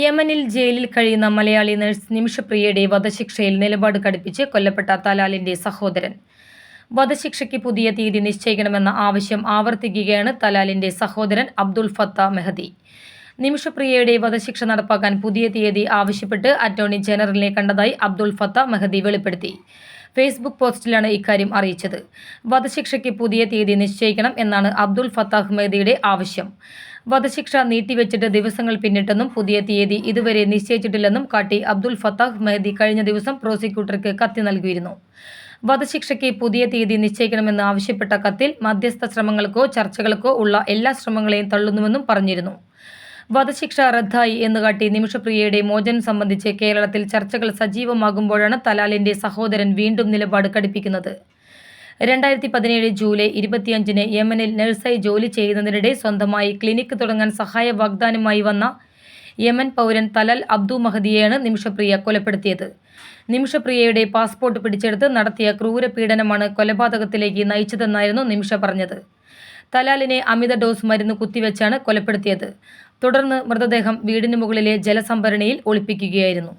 യമനിൽ ജയിലിൽ കഴിയുന്ന മലയാളി നഴ്സ് നിമിഷപ്രിയയുടെ വധശിക്ഷയിൽ നിലപാട് കടുപ്പിച്ച് കൊല്ലപ്പെട്ട തലാലിന്റെ സഹോദരൻ. വധശിക്ഷയ്ക്ക് പുതിയ തീയതി നിശ്ചയിക്കണമെന്ന ആവശ്യം ആവർത്തിക്കുകയാണ് തലാലിന്റെ സഹോദരൻ അബ്ദുൾ ഫത്ത മെഹദി. നിമിഷപ്രിയയുടെ വധശിക്ഷ നടപ്പാക്കാൻ പുതിയ തീയതി ആവശ്യപ്പെട്ട് അറ്റോർണി ജനറലിനെ കണ്ടതായി അബ്ദുൾ ഫത്ത മെഹദി വെളിപ്പെടുത്തി. ഫേസ്ബുക്ക് പോസ്റ്റിലാണ് ഇക്കാര്യം അറിയിച്ചത്. വധശിക്ഷയ്ക്ക് പുതിയ തീയതി നിശ്ചയിക്കണം എന്നാണ് അബ്ദുൾ ഫത്താഹ് മെഹദിയുടെ ആവശ്യം. വധശിക്ഷ നീട്ടിവെച്ചിട്ട് ദിവസങ്ങൾ പിന്നിട്ടെന്നും പുതിയ തീയതി ഇതുവരെ നിശ്ചയിച്ചിട്ടില്ലെന്നും കാട്ടി അബ്ദുൾ ഫത്താഹ് മെഹദി കഴിഞ്ഞ ദിവസം പ്രോസിക്യൂട്ടർക്ക് കത്ത് നൽകിയിരുന്നു. വധശിക്ഷയ്ക്ക് പുതിയ തീയതി നിശ്ചയിക്കണമെന്ന് ആവശ്യപ്പെട്ട കത്തിൽ മധ്യസ്ഥ ശ്രമങ്ങൾക്കോ ചർച്ചകൾക്കോ ഉള്ള എല്ലാ ശ്രമങ്ങളെയും തള്ളുന്നുവെന്നും പറഞ്ഞിരുന്നു. വധശിക്ഷ റദ്ദായി എന്ന് കാട്ടി നിമിഷപ്രിയയുടെ മോചനം സംബന്ധിച്ച് കേരളത്തിൽ ചർച്ചകൾ സജീവമാകുമ്പോഴാണ് തലാലിന്റെ സഹോദരൻ വീണ്ടും നിലപാട് കടുപ്പിക്കുന്നത്. 2017 ജൂലൈ 25 യമനിൽ നഴ്സായി ജോലി ചെയ്യുന്നതിനിടെ സ്വന്തമായി ക്ലിനിക്ക് തുടങ്ങാൻ സഹായ വാഗ്ദാനമായി വന്ന യമൻ പൗരൻ തലാൽ അബ്ദു മഹദിയെയാണ് നിമിഷപ്രിയ കൊലപ്പെടുത്തിയത്. നിമിഷപ്രിയയുടെ പാസ്പോർട്ട് പിടിച്ചെടുത്ത് നടത്തിയ ക്രൂരപീഡനമാണ് കൊലപാതകത്തിലേക്ക് നയിച്ചതെന്നായിരുന്നു നിമിഷ പറഞ്ഞത്. തലാലിനെ അമിത ഡോസ് മരുന്ന് കുത്തിവെച്ചാണ് കൊലപ്പെടുത്തിയത്. തുടർന്ന് മൃതദേഹം വീടിന് മുകളിലെ ജലസംഭരണിയിൽ ഒളിപ്പിക്കുകയായിരുന്നു.